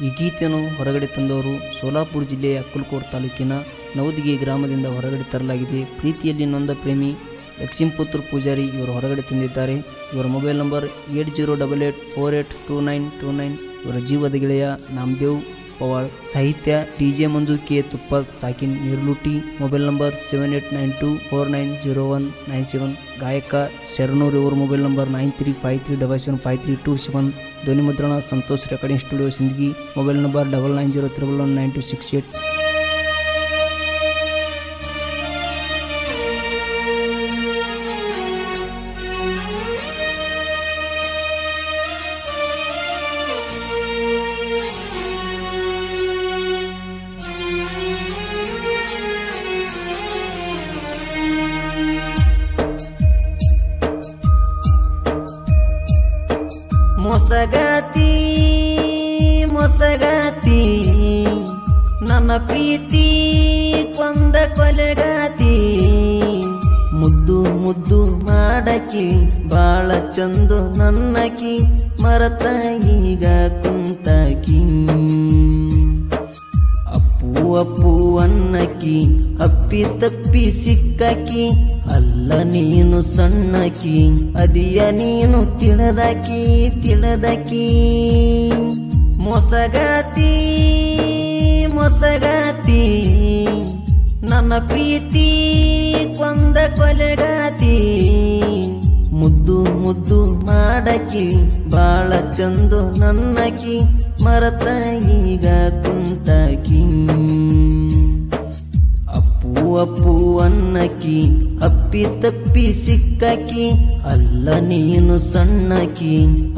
ಈ ಗೀತೆಯನ್ನು ಹೊರಗಡೆ ತಂದವರು ಸೋಲಾಪುರ ಜಿಲ್ಲೆಯ ಅಕ್ಕಲಕೋಟ್ ತಾಲೂಕಿನ ನವದಿಗೆ ಗ್ರಾಮದಿಂದ ಹೊರಗಡೆ ತರಲಾಗಿದೆ. ಪ್ರೀತಿಯಲ್ಲಿ ನೊಂದ ಪ್ರೇಮಿ ಲಕ್ಷ್ಮೀಪುತ್ರ ಪೂಜಾರಿ ಇವರು ಹೊರಗಡೆ ತಂದಿದ್ದಾರೆ. ಇವರ ಮೊಬೈಲ್ ನಂಬರ್ 8088482929. ಇವರ ಜೀವದ ಗೆಳೆಯ ನಾಮದೇವ್ ಪವಾಳ್. ಸಾಹಿತ್ಯ DJ ಮಂಜು ಕೆ ತುಪ್ಪದ್ ಸಾಕಿನ್ ನಿರ್ಲುಟಿ. Mobile number 7892490197. ಗಾಯಕ ಶರಣೂರ್. ಇವರ ಮೊಬೈಲ್ ನಂಬರ್ 9353775327. ಧ್ವನಿ ಮುದ್ರಣ Santosh recording studio Sindagi. Mobile number 9903119268. ಮೊಸಗಾತಿ ಮೊಸಗಾತಿ ನನ್ನ ಪ್ರೀತಿ ಕೊಂದ ಕೊಲೆಗಾತಿ. ಮುದ್ದು ಮುದ್ದು ಮಾಡಕಿ ಬಾಳ ಚಂದು ನನ್ನಕಿ ಮರತ ಈಗ ಕುಂತಾಕಿ. ಅಪ್ಪು ಅಪ್ಪು ಅನ್ನಕಿ ಅಪ್ಪಿ ತಪ್ಪಿ ಸಿಕ್ಕಕಿ. ಅಲ್ಲ ನೀನು ಸಣ್ಣಕಿ ಅದಿಯ ನೀನು ತಿಳಿದಕಿ ತಿಳಿದಕಿ. ಮೊಸಗಾತಿ ಮೊಸಗಾತಿ ನನ್ನ ಪ್ರೀತಿ ಕೊಂದ ಕೊಲೆಗಾತಿ. ಮುದ್ದು ಮುದ್ದು ಮಾಡಕಿ ಬಾಳ ಚಂದು ನನ್ನಕಿ ಮರತ ಈಗ ಕುಂತಾಕಿ. ಅಪ್ಪು ಅಪ್ಪು ಅನ್ನಕಿ ಅಪ್ಪಿ ತಪ್ಪಿ ಸಿಕ್ಕಕಿ. ಅಲ್ಲ ನೀನು ಸಣ್ಣಕಿ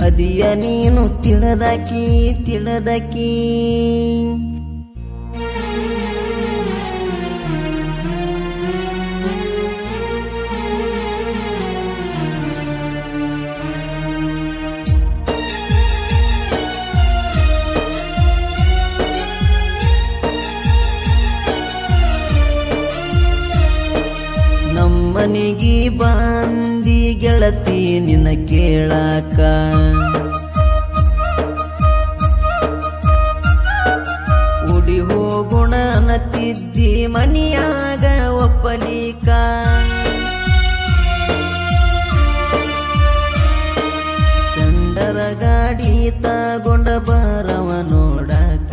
ಅದಿಯ ನೀನು ತಿಳಿದಕಿ ತಿಳಿದಕಿ. ಮನಿಗಿ ಬಂದಿ ಗೆಳತಿ ನಿನ್ನ ಕೇಳಾಕ. ಉಡಿ ಹೋಗುಣ ಅನ್ನತಿದ್ದಿ ಮನಿಯಾಗ ಒಪ್ಪಲಿಕ. ಸ್ಪೆಂಡರ ಗಾಡಿ ತಗೊಂಡ ಬರವ ನೋಡಾಕ.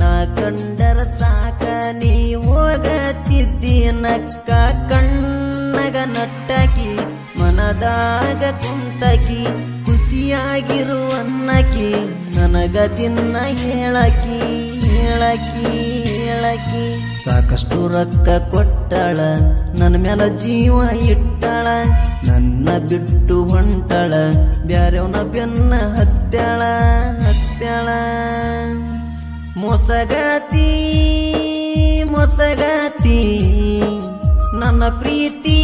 ನಾ ಕಂಡರ ಸಾಕ ನೀ ಹೋಗತಿದ್ದಿ ನಕ್ಕ. ಕಣ್ಣಗ ನಟ್ಟಕಿ ಮನದಾಗ ಕುಂತಕಿ ಖುಷಿಯಾಗಿರುವನ್ನಕಿ ನನಗ ದಿನ ಹೇಳಕಿ ಹೇಳಕಿ ಹೇಳಕಿ. ಸಾಕಷ್ಟು ರೊಕ್ಕ ಕೊಟ್ಟಳ ನನ್ನ ಮ್ಯಾಲ ಜೀವ ಇಟ್ಟಳ. ನನ್ನ ಬಿಟ್ಟು ಹೊಂಟಳ ಬ್ಯಾರೆವನ ಬೆನ್ನ ಹತ್ಯಾಳ ಹತ್ಯಾಳ. ಮೊಸಗಾತಿ ಮೊಸಗಾತಿ ನನ್ನ ಪ್ರೀತಿ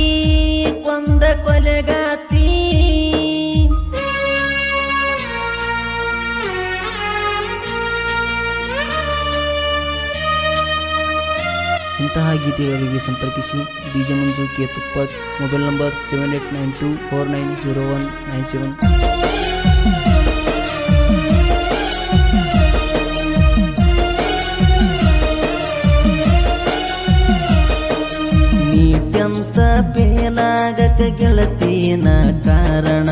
ಕೊಂದ ಕೊಲೆಗಾತಿ. ಇಂತಹ ಗೀತೆಗಳಿಗೆ ಸಂಪರ್ಕಿಸಿ DJ Manju K Tuppad. Mobile number 7892490197. ನೀಟಂತ ಬೇಲಾಗಕ ಗೆಳತಿನ ಕಾರಣ.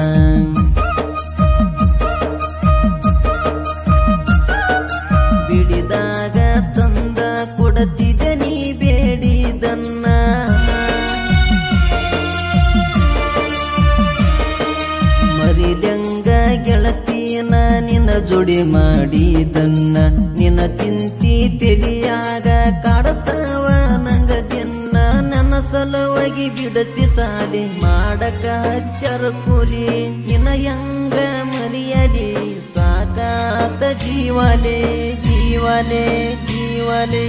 ಬಿಡಿದಾಗ ತಂದ ಕೊಡತಿದ ನೀ ಬೇಡಿದನ್ನ. ಮರಿದಂಗ ಗೆಳತಿನ ನಿನ್ನ ಜೋಡಿ ಮಾಡಿದನ್ನ. ನಿನ್ನ ಚಿಂತಿ ತಿಳಿಯಾಗ ಕಾಡತವ ನಂಗ ದಿನ. ನನ್ನ ಸಲುವಾಗಿ ಬಿಡಸಿ ಸಾಲಿ ಮಾಡಕ ಹಚ್ಚರ ಕೂಲಿ. ನಿನ್ನ ಹೆಂಗ ಮರಿಯಲಿ ಸಾಕಾತ ಜೀವಲೆ ಜೀವಲೆ ಜೀವಲೆ.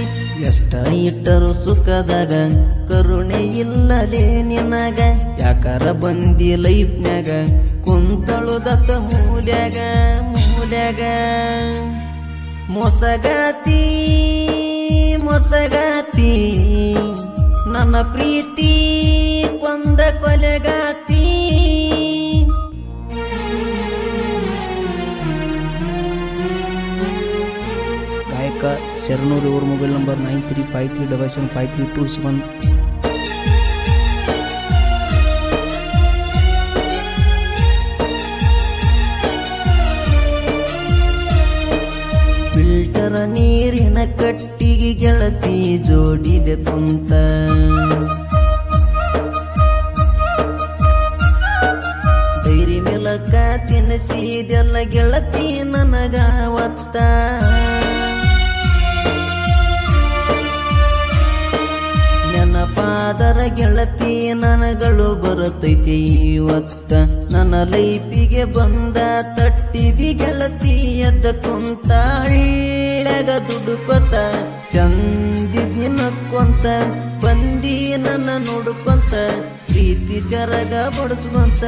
ಎಷ್ಟ ಇಟ್ಟರು ಸುಖದಾಗ ಕರುಣೆ ಇಲ್ಲಲೇ ನಿನಗ. ಯಾಕಾರ ಬಂದಿ ಲೈಫ್ನ್ಯಾಗ ಕುಂತಳುದತ್ತ ಮೂಲ್ಯಾಗ ಮೂಲ್ಯಾಗ. ಮೊಸಗಾತಿ ಮೊಸಗಾತಿ ನನ್ನ ಪ್ರೀತಿ ಕೊಂದ ಕೊಲೆಗಾತಿ. ಸಂಪರ್ಕ ಶರಣೂರು. ಇವ್ರ ಮೊಬೈಲ್ ನಂಬರ್ 9353775327. ಫಿಲ್ಟರ ನೀರಿನ ಕಟ್ಟಿಗೆ ಗೆಳತಿ ಜೋಡಿಲೆ ಕುಂತ ಡೈರಿ ಮಿಲಕ ತಿನ್ನಿಸಿದೆಲ್ಲ ಗೆಳತಿ ನನಗಾವತ್ತ ನೆನಪಾದರ ಗೆಳತಿ ನನಗಳು ಬರುತ್ತೈತಿ ಇವತ್ತ ನನ್ನ ಲೈಫಿಗೆ ಬಂದ ತಟ್ಟಿದಿ ಗೆಳತಿ ಎದ್ದ ಕುಂತ ಹಳ್ಳ್ಯಾಗ ದುಡುಕೊತ ಚಂದಿದಿ ನಕ್ಕೊಂತ ಬಂದಿ ನನ್ನ ನೋಡ್ಕೊಂತ ಪ್ರೀತಿ ಸೆರಗ ಬಡಿಸ್ಕೊಂತ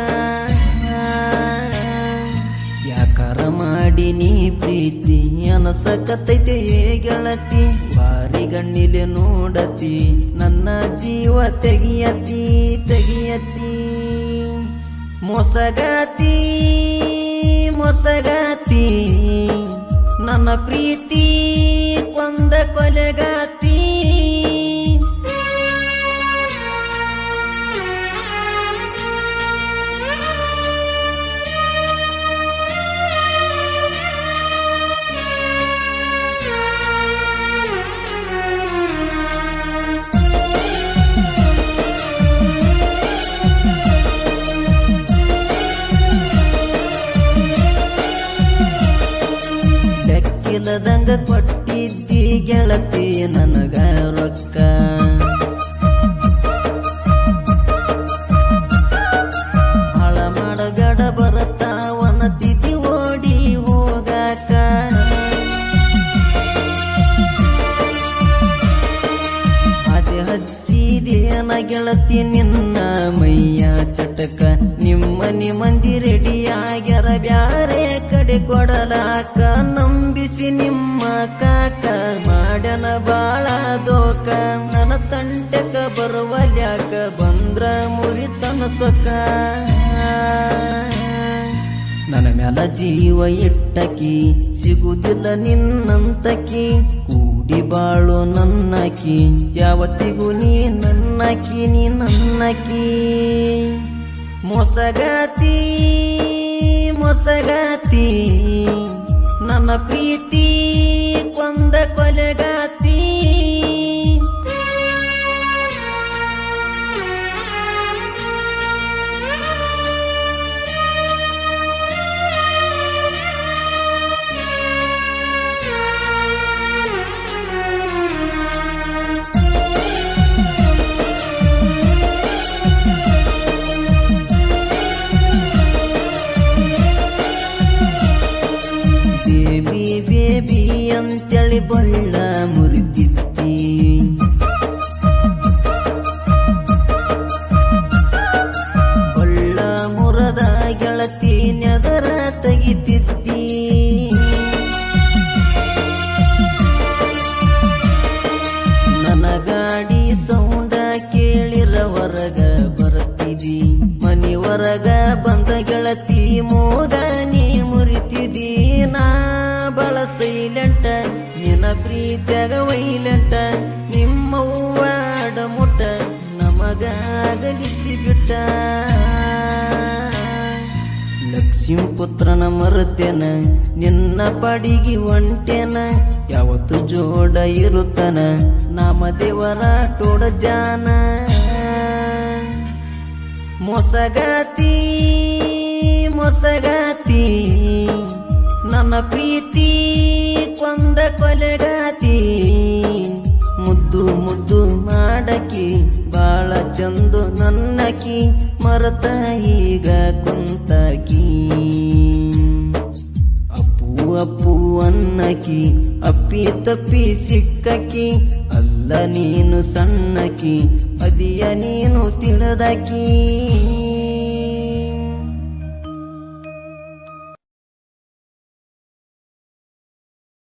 ಯಾಕಾರ ಮಾಡಿ ನೀ ಪ್ರೀತಿ ಅನಸಕತೈತೆ ಏ ಗೆಳತಿ ಬಾರಿ ಗಣ್ಣಿಲೆ ನೋಡತಿ ನನ್ನ ಜೀವ ತೆಗಿಯತಿ ತೆಗಿಯತಿ ಮೊಸಗಾತಿ ಮೊಸಗಾತಿ ನನ್ನ ಪ್ರೀತಿ ಕೊಂದ ಕೊಲೆಗಾತಿ ಇಲ್ಲದಂಗ ಕೊಟ್ಟಿದ್ದಿ ಗೆಳತಿ ನನಗ ರೊಕ್ಕ ಹಾಳ ಮಾಡಬೇಡ ಬರತಾವನ ತಿಥಿ ಓಡಿ ಹೋಗಾಕ ಆಸೆ ಹಚ್ಚಿದೇನ ಗೆಳತಿ ನಿನ್ನ ಮೈಯ ಚಟಕ ನಿಮ್ಮನಿ ಮಂದಿ ರೆಡಿ ಆಗ್ಯಾರ ಬ್ಯಾರೆ ಕಡೆ ಕೊಡಲಾಕ ನಂಬಿಸಿ ನಿಮ್ಮ ಕಾಕ ಮಾಡ್ಯನ ಬಾಳ ದೋಕ ನನ್ನ ತಂಟೆಕ ಬರುವಲ್ಯಾಕ ಬಂದ್ರ ಮುರಿತನ ಸೊಕ್ಕ ನನ್ನ ಮ್ಯಾಲ ಜೀವ ಇಟ್ಟಕಿ ಸಿಗುದಿಲ್ಲ ನಿನ್ನಂತಕಿ ಕೂಡಿ ಬಾಳು ನನ್ನಕಿ ಯಾವತ್ತಿಗೂ ನೀ ನನ್ನಕಿ ನೀ ನನ್ನಕಿ ಮೊಸಗಾತಿ ಮೊಸಗಾತಿ ನನ್ನ ಪ್ರೀತಿ ಕೊಂದ ಕೊಲೆಗಾತಿ ಬೇಬಿ ಅಂತೇಳಿ ಬಳ್ಳ ಮುರಿದಿತ್ತಿ ಬಳ್ಳ ಮುರದ ಗೆಳತಿ ನೆದರ ತೆಗಿತಿತ್ತಿ ನನ್ನ ಗಾಡಿ ಸೌಂಡ ಕೇಳಿರ ಹೊರಗ ಬರ್ತಿದಿ ಮನಿ ಹೊರಗ ಬಂದ ಗೆಳತಿ ಮೋಗ ನೀ ಮುರಿತಿದಿ ನಾ ಬಳ ಸೈಲೆಂಟ ನಿನ್ನ ಪ್ರೀತ್ಯಾಗ ವೈಲೆಂಟ ನಿಮ್ಮವ್ವ ಅಡಮುಟ್ಟ ನಮಗಾಗಲಿಸಿ ಬಿಟ್ಟ ಲಕ್ಷ್ಮೀ ಪುತ್ರನ ಮರುತ್ತೇನ ನಿನ್ನ ಪಡಿಗಿ ಒಂಟೇನ ಯಾವತ್ತು ಜೋಡ ಇರುತ್ತನ ನಾಮದೇವರ ಟೋಡ ಜಾನ ಮೊಸಗಾತಿ ಮೊಸಗಾತಿ ನನ್ನ ಪ್ರೀತಿ ಕೊಂದ ಕೊಲೆಗಾತಿ ಮುದ್ದು ಮುದ್ದು ಮಾಡಕಿ ಬಾಳ ಚಂದು ನನ್ನಕಿ ಮರತ ಈಗ ಕುಂತಕಿ ಅಪ್ಪು ಅಪ್ಪು ಅನ್ನಕಿ ಅಪ್ಪಿ ತಪ್ಪಿ ಸಿಕ್ಕಕಿ ಅಲ್ಲ ನೀನು ಸಣ್ಣಕಿ ಅದಿಯ ನೀನು ತಿಳಿದಕಿ